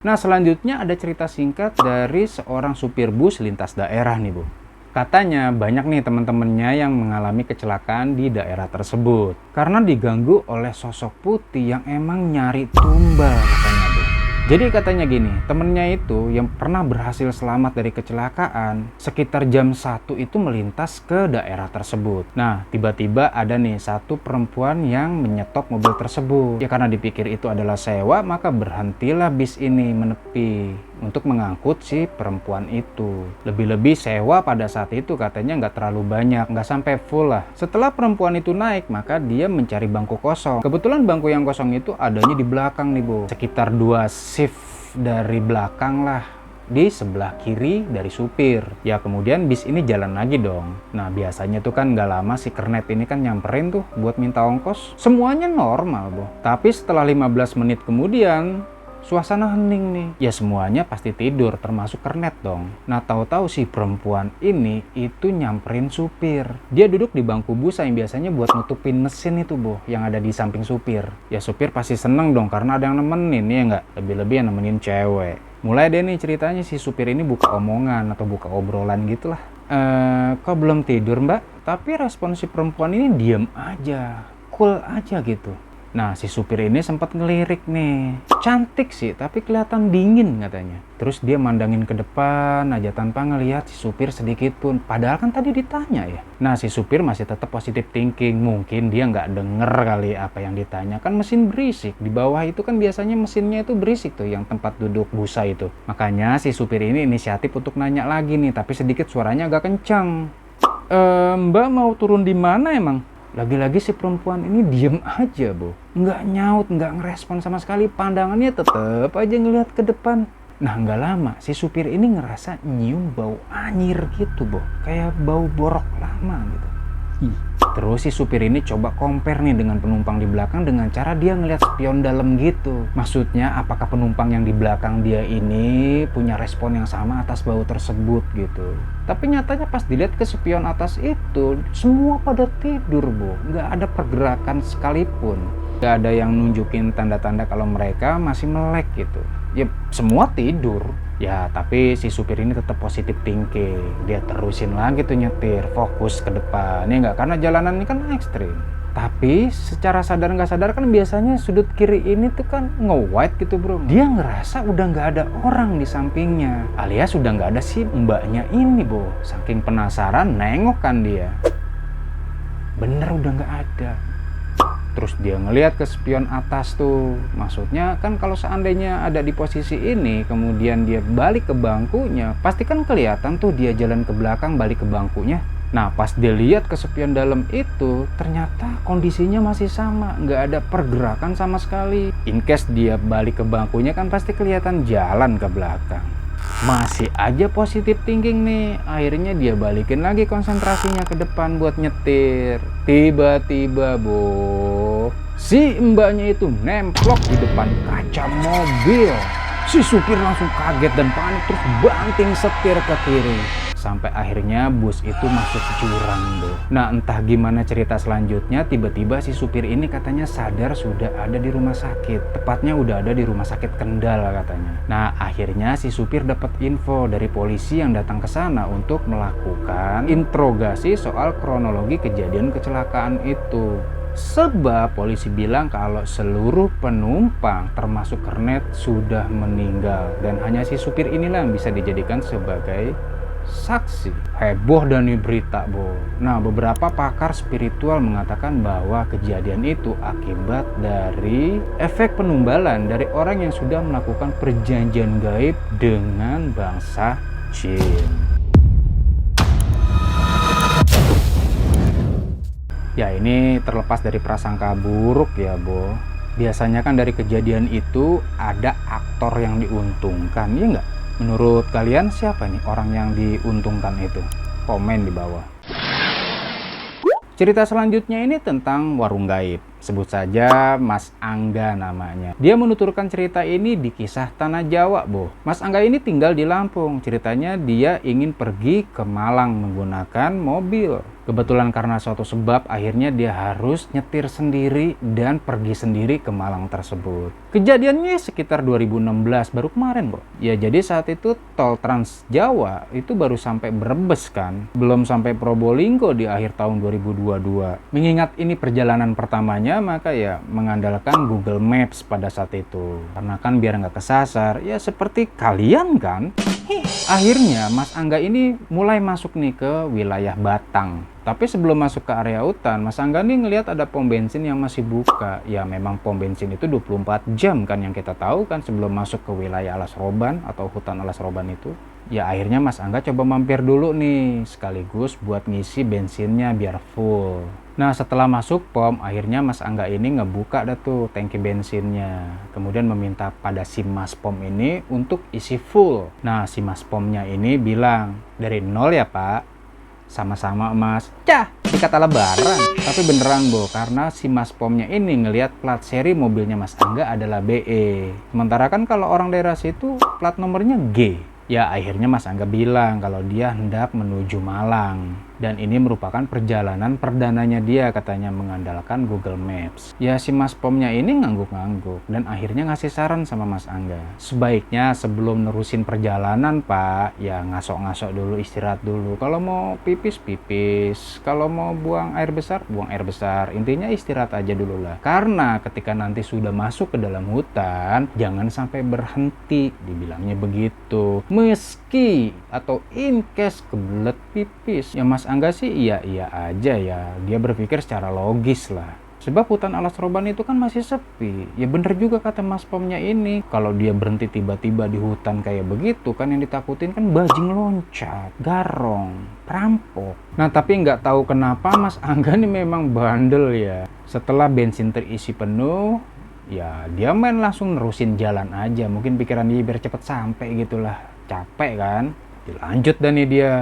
Nah, selanjutnya ada cerita singkat dari seorang supir bus lintas daerah nih, Bu. Katanya banyak nih teman-temannya yang mengalami kecelakaan di daerah tersebut karena diganggu oleh sosok putih yang emang nyari tumbal katanya, Bu. Jadi katanya gini, temennya itu yang pernah berhasil selamat dari kecelakaan sekitar jam 1 itu melintas ke daerah tersebut. Nah, tiba-tiba ada nih satu perempuan yang menyetop mobil tersebut. Ya karena dipikir itu adalah sewa, maka berhentilah bis ini menepi untuk mengangkut si perempuan itu. Lebih-lebih sewa pada saat itu katanya nggak terlalu banyak, nggak sampai full lah. Setelah perempuan itu naik, maka dia mencari bangku kosong. Kebetulan bangku yang kosong itu adanya di belakang nih, Bu. Sekitar 2 shift dari belakang lah, di sebelah kiri dari supir. Ya kemudian bis ini jalan lagi dong. Nah biasanya tuh kan nggak lama si kernet ini kan nyamperin tuh buat minta ongkos. Semuanya normal, Bu. Tapi setelah 15 menit kemudian suasana hening nih. Ya semuanya pasti tidur, termasuk kernet dong. Nah tahu-tahu si perempuan ini itu nyamperin supir. Dia duduk di bangku busa yang biasanya buat nutupin mesin itu, Bu, yang ada di samping supir. Ya supir pasti seneng dong karena ada yang nemenin, ya nggak? Lebih-lebih yang nemenin cewek. Mulai deh nih ceritanya si supir ini buka omongan atau buka obrolan gitulah. Kok belum tidur, Mbak? Tapi respon si perempuan ini diem aja, cool aja gitu. Nah, si supir ini sempat ngelirik nih. Cantik sih, tapi kelihatan dingin katanya. Terus dia mandangin ke depan aja tanpa ngelihat si supir sedikit pun. Padahal kan tadi ditanya ya. Nah, si supir masih tetap positive thinking. Mungkin dia nggak denger kali apa yang ditanya. Kan mesin berisik. Di bawah itu kan biasanya mesinnya itu berisik tuh, yang tempat duduk busa itu. Makanya si supir ini inisiatif untuk nanya lagi nih, tapi sedikit suaranya agak kencang. Mbak mau turun di mana emang? Lagi-lagi si perempuan ini diem aja, Bu. Nggak nyaut, nggak ngerespon sama sekali. Pandangannya tetep aja ngeliat ke depan. Nah, nggak lama, si supir ini ngerasa nyium bau anyir gitu, Bu. Kayak bau borok lama gitu. Terus si supir ini coba compare nih dengan penumpang di belakang dengan cara dia ngeliat spion dalam gitu. Maksudnya apakah penumpang yang di belakang dia ini punya respon yang sama atas bau tersebut gitu. Tapi nyatanya pas dilihat ke spion atas itu, semua pada tidur, Bu. Nggak ada pergerakan sekalipun. Nggak ada yang nunjukin tanda-tanda kalau mereka masih melek gitu. Ya semua tidur. Ya tapi si supir ini tetap positif thinking. Dia terusin lagi tuh nyetir, fokus ke depan. Ya nggak, karena jalanan ini kan ekstrim. Tapi secara sadar nggak sadar kan biasanya sudut kiri ini tuh kan nge-wide gitu, Bro. Dia ngerasa udah nggak ada orang di sampingnya, alias udah nggak ada si mbaknya ini, Bu. Saking penasaran nengok kan dia. Bener udah nggak ada. Terus dia ngelihat ke spion atas tuh. Maksudnya kan kalau seandainya ada di posisi ini, kemudian dia balik ke bangkunya, pasti kan kelihatan tuh dia jalan ke belakang balik ke bangkunya. Nah pas dia lihat ke spion dalam itu, ternyata kondisinya masih sama, nggak ada pergerakan sama sekali. In case dia balik ke bangkunya kan pasti kelihatan jalan ke belakang. Masih aja positif thinking nih. Akhirnya dia balikin lagi konsentrasinya ke depan buat nyetir. Tiba-tiba, Bu, si mbaknya itu nemplok di depan kaca mobil. Si supir langsung kaget dan panik, terus banting setir ke kiri. Sampai akhirnya bus itu masuk jurang, Bu. Nah entah gimana cerita selanjutnya, tiba-tiba si supir ini katanya sadar sudah ada di rumah sakit. Tepatnya udah ada di rumah sakit Kendal katanya. Nah akhirnya si supir dapat info dari polisi yang datang ke sana untuk melakukan interogasi soal kronologi kejadian kecelakaan itu. Sebab polisi bilang kalau seluruh penumpang termasuk kernet sudah meninggal. Dan hanya si supir inilah yang bisa dijadikan sebagai saksi. Heboh dan nih berita, Bu. Nah beberapa pakar spiritual mengatakan bahwa kejadian itu akibat dari efek penumbalan dari orang yang sudah melakukan perjanjian gaib dengan bangsa jin. Ya ini terlepas dari prasangka buruk ya, Bu. Biasanya kan dari kejadian itu ada aktor yang diuntungkan, ya nggak? Menurut kalian siapa nih orang yang diuntungkan itu? Komen di bawah. Cerita selanjutnya ini tentang warung gaib. Sebut saja Mas Angga namanya. Dia menuturkan cerita ini di kisah Tanah Jawa, Bu. Mas Angga ini tinggal di Lampung. Ceritanya dia ingin pergi ke Malang menggunakan mobil. Kebetulan karena suatu sebab akhirnya dia harus nyetir sendiri dan pergi sendiri ke Malang tersebut. Kejadiannya sekitar 2016, baru kemarin bro. Ya jadi saat itu tol Trans Jawa itu baru sampai Brebes kan, belum sampai Probolinggo di akhir tahun 2022. Mengingat ini perjalanan pertamanya, maka ya mengandalkan Google Maps pada saat itu. Karena kan biar nggak kesasar, ya seperti kalian kan. Akhirnya Mas Angga ini mulai masuk nih ke wilayah Batang. Tapi sebelum masuk ke area hutan, Mas Angga nih ngelihat ada pom bensin yang masih buka. Ya memang pom bensin itu 24 jam kan yang kita tahu kan sebelum masuk ke wilayah Alas Roban atau hutan Alas Roban itu. Ya akhirnya Mas Angga coba mampir dulu nih, sekaligus buat ngisi bensinnya biar full. Nah setelah masuk pom, akhirnya Mas Angga ini ngebuka dah tuh tangki bensinnya. Kemudian meminta pada si Mas Pom ini untuk isi full. Nah si Mas Pomnya ini bilang, dari nol ya Pak? Sama-sama Mas. Cah, dikata lebaran. Tapi beneran Bo, karena si Mas Pomnya ini ngelihat plat seri mobilnya Mas Angga adalah BE. Sementara kan kalau orang daerah situ plat nomornya G. Ya akhirnya Mas Angga bilang kalau dia hendak menuju Malang. Dan ini merupakan perjalanan perdananya dia katanya mengandalkan Google Maps. Ya si Mas Pomnya ini ngangguk-ngangguk dan akhirnya ngasih saran sama Mas Angga. Sebaiknya sebelum nerusin perjalanan Pak, ya ngasok-ngasok dulu, istirahat dulu. Kalau mau pipis, pipis. Kalau mau buang air besar, buang air besar. Intinya istirahat aja dulu lah. Karena ketika nanti sudah masuk ke dalam hutan, jangan sampai berhenti. Dibilangnya begitu. Meski atau in case kebelet pipis, ya Mas Angga sih iya aja ya. Dia berpikir secara logis lah. Sebab hutan Alas Roban itu kan masih sepi. Ya bener juga kata Mas Pomnya ini. Kalau dia berhenti tiba-tiba di hutan kayak begitu kan yang ditakutin kan bajing loncat, garong, perampok. Nah tapi nggak tahu kenapa Mas Angga ini memang bandel ya. Setelah bensin terisi penuh, ya dia main langsung nerusin jalan aja. Mungkin pikiran dia biar cepet sampai gitulah. Capek kan? Dilanjut dan nih dia.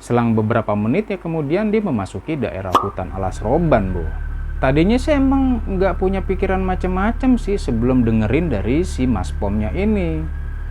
Selang beberapa menit ya kemudian dia memasuki daerah hutan Alas Roban, Bu. Tadinya sih emang nggak punya pikiran macem-macem sih sebelum dengerin dari si Mas Pomnya ini.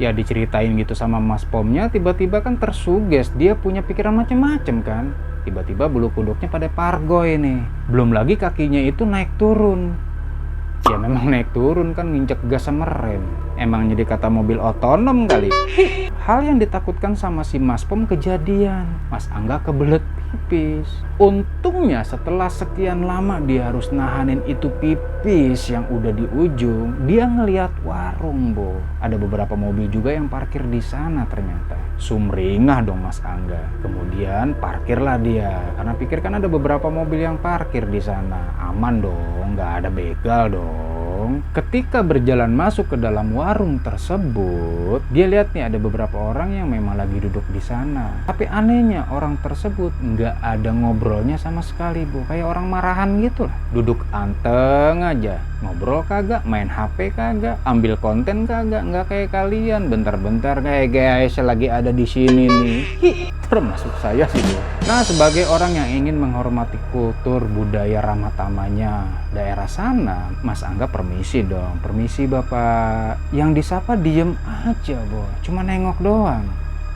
Ya diceritain gitu sama Mas Pomnya, tiba-tiba kan tersuges, dia punya pikiran macem-macem kan. Tiba-tiba bulu kuduknya pada pargoy nih. Belum lagi kakinya itu naik turun. Ya memang naik turun kan nginjek gas sama rem. Emang jadi kata mobil otonom kali. Hal yang ditakutkan sama si Mas Pom kejadian. Mas Angga kebelet pipis. Untungnya setelah sekian lama dia harus nahanin itu pipis yang udah di ujung, dia ngelihat warung, Bo. Ada beberapa mobil juga yang parkir di sana ternyata. Sumringah dong Mas Angga. Kemudian parkirlah dia. Karena pikir kan ada beberapa mobil yang parkir di sana. Aman dong, nggak ada begal dong. Ketika berjalan masuk ke dalam warung tersebut, dia lihat nih ada beberapa orang yang memang lagi duduk di sana. Tapi anehnya orang tersebut nggak ada ngobrolnya sama sekali, Bu. Kayak orang marahan gitu lah. Duduk anteng aja. Ngobrol kagak, main HP kagak, ambil konten kagak, nggak kayak kalian. Bentar-bentar kayak guys lagi ada di sini nih. Termasuk saya sih, Bu. Nah, sebagai orang yang ingin menghormati kultur budaya ramah tamahnya daerah sana, Mas Angga permisi dong. Permisi Bapak. Yang disapa diem aja, Bu. Cuma nengok doang.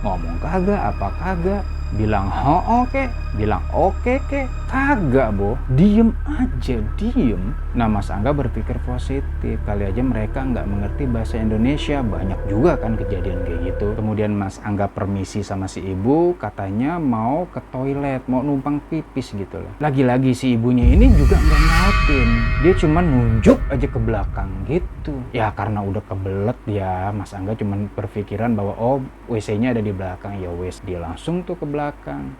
Ngomong kagak, apa kagak. Bilang oke, bilang oke kek, kagak Bo, diem aja, diem. Nah Mas Angga berpikir positif, kali aja mereka nggak mengerti bahasa Indonesia, banyak juga kan kejadian kayak gitu. Kemudian Mas Angga permisi sama si ibu, katanya mau ke toilet, mau numpang pipis gitu loh. Lagi-lagi si ibunya ini juga nggak nyautin, dia cuma nunjuk aja ke belakang gitu. Ya karena udah kebelet ya, Mas Angga cuma berpikiran bahwa oh WC-nya ada di belakang, ya wes dia langsung tuh ke belakang.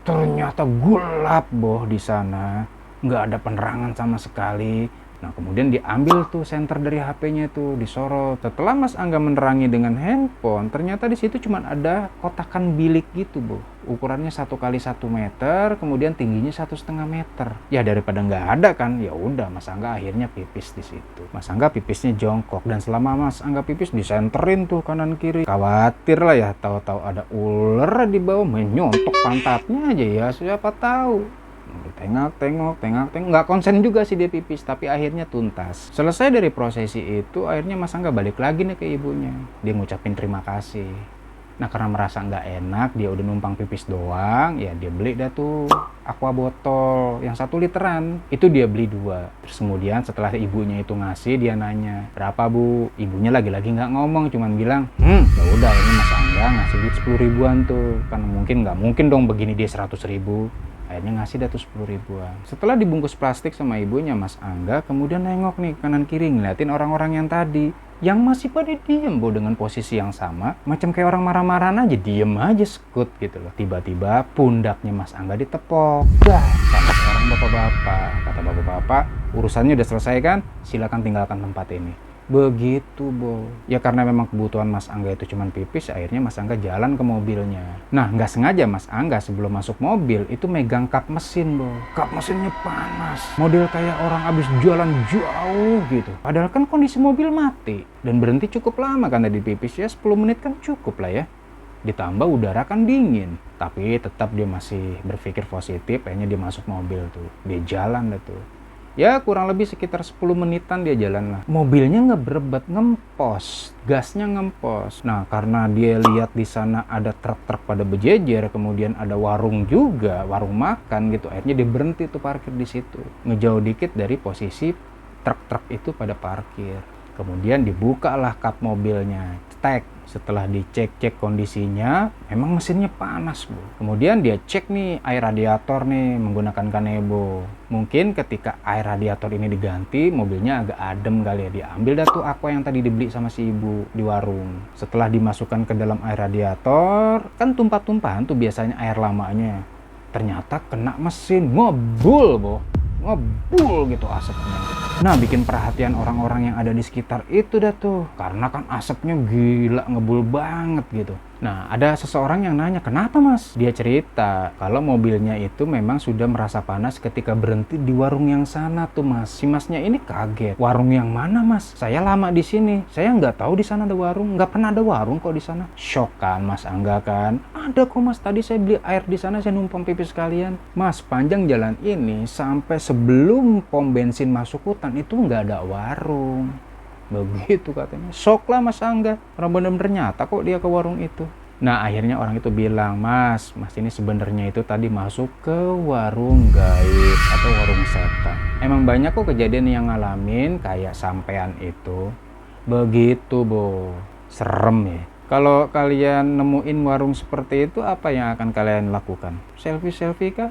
Ternyata gelap Boh di sana, nggak ada penerangan sama sekali. Nah kemudian diambil tuh senter dari HP-nya tuh, disorot. Setelah Mas Angga menerangi dengan handphone, ternyata di situ cuma ada kotakan bilik gitu Boh. Ukurannya 1 kali 1 meter, kemudian tingginya 1,5 meter. Ya daripada nggak ada kan, ya udah Mas Angga akhirnya pipis di situ. Mas Angga pipisnya jongkok dan selama Mas Angga pipis disenterin tuh kanan kiri. Khawatir lah ya, tahu-tahu ada ular di bawah menyontok pantatnya aja ya, siapa tahu. Tengok, nggak konsen juga sih dia pipis, tapi akhirnya tuntas. Selesai dari prosesi itu, akhirnya Mas Angga balik lagi nih ke ibunya. Dia ngucapin terima kasih. Nah karena merasa nggak enak, dia udah numpang pipis doang, ya dia beli dah tuh aqua botol yang 1 literan. Itu dia beli 2. Terus kemudian setelah ibunya itu ngasih, dia nanya, berapa bu? Ibunya lagi-lagi nggak ngomong, cuman bilang, ya udah ini Mas Angga ngasih duit 10 ribuan tuh. Kan nggak mungkin dong begini dia 100 ribu. Akhirnya ngasih dah tuh 10 ribuan. Setelah dibungkus plastik sama ibunya, Mas Angga kemudian nengok nih kanan kiri, ngeliatin orang-orang yang tadi, yang masih pada diem bu dengan posisi yang sama, macam kayak orang marah-marahan aja, diem aja sekut gitu loh. Tiba-tiba pundaknya Mas Angga ditepok, dah sama seorang bapak-bapak. Kata bapak-bapak, urusannya udah selesai kan, silakan tinggalkan tempat ini. Begitu Bo. Ya karena memang kebutuhan Mas Angga itu cuman pipis, akhirnya Mas Angga jalan ke mobilnya. Nah nggak sengaja Mas Angga sebelum masuk mobil itu megang kap mesin Bo. Kap mesinnya panas, model kayak orang abis jalan jauh gitu. Padahal kan kondisi mobil mati dan berhenti cukup lama kan tadi pipis, ya 10 menit kan cukup lah ya. Ditambah udara kan dingin, tapi tetap dia masih berpikir positif. Akhirnya dia masuk mobil tuh, dia jalan dah tuh. Ya kurang lebih sekitar 10 menitan dia jalan lah. Mobilnya ngebrebet, ngempos, gasnya ngempos. Nah karena dia lihat di sana ada truk-truk pada berjejer, kemudian ada warung juga, warung makan gitu. Akhirnya dia berhenti tuh parkir di situ, ngejauh dikit dari posisi truk-truk itu pada parkir. Kemudian dibukalah kap mobilnya, cetek. Setelah dicek-cek kondisinya, memang mesinnya panas Bu. Kemudian dia cek nih air radiator nih menggunakan kanebo. Mungkin ketika air radiator ini diganti, mobilnya agak adem kali ya. Dia ambil dah tuh aqua yang tadi dibeli sama si ibu di warung. Setelah dimasukkan ke dalam air radiator, kan tumpah-tumpahan tuh biasanya air lamanya. Ternyata kena mesin, ngebul Bu. Ngebul gitu asapnya. Nah bikin perhatian orang-orang yang ada di sekitar itu dah tuh, karena kan asapnya gila ngebul banget gitu. Nah ada seseorang yang nanya, kenapa mas? Dia cerita kalau mobilnya itu memang sudah merasa panas ketika berhenti di warung yang sana tuh mas. Si masnya ini kaget, warung yang mana mas? Saya lama di sini, saya nggak tahu di sana ada warung, nggak pernah ada warung kok di sana. Shock kan mas Angga kan? Ada kok mas, tadi saya beli air di sana, saya numpang pipis sekalian. Mas panjang jalan ini sampai sebelum pom bensin masuk hutan itu nggak ada warung. Begitu katanya. Shock lah mas Angga, orang bener-bener nyata kok dia ke warung itu. Nah akhirnya orang itu bilang, mas ini sebenarnya itu tadi masuk ke warung gaib atau warung setan. Emang banyak kok kejadian yang ngalamin kayak sampean itu. Begitu Bo, serem ya. Kalau kalian nemuin warung seperti itu, apa yang akan kalian lakukan? Selfie kah?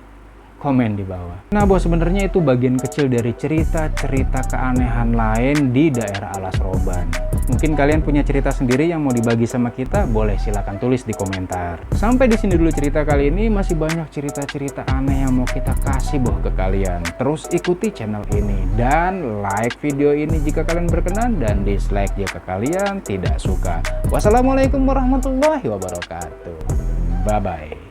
Komen di bawah. Nah bos, sebenarnya itu bagian kecil dari cerita-cerita keanehan lain di daerah Alas Roban. Mungkin kalian punya cerita sendiri yang mau dibagi sama kita, boleh silakan tulis di komentar. Sampai di sini dulu cerita kali ini, masih banyak cerita-cerita aneh yang mau kita kasih boh ke kalian. Terus ikuti channel ini dan like video ini jika kalian berkenan, dan dislike jika kalian tidak suka. Wassalamualaikum warahmatullahi wabarakatuh. Bye bye.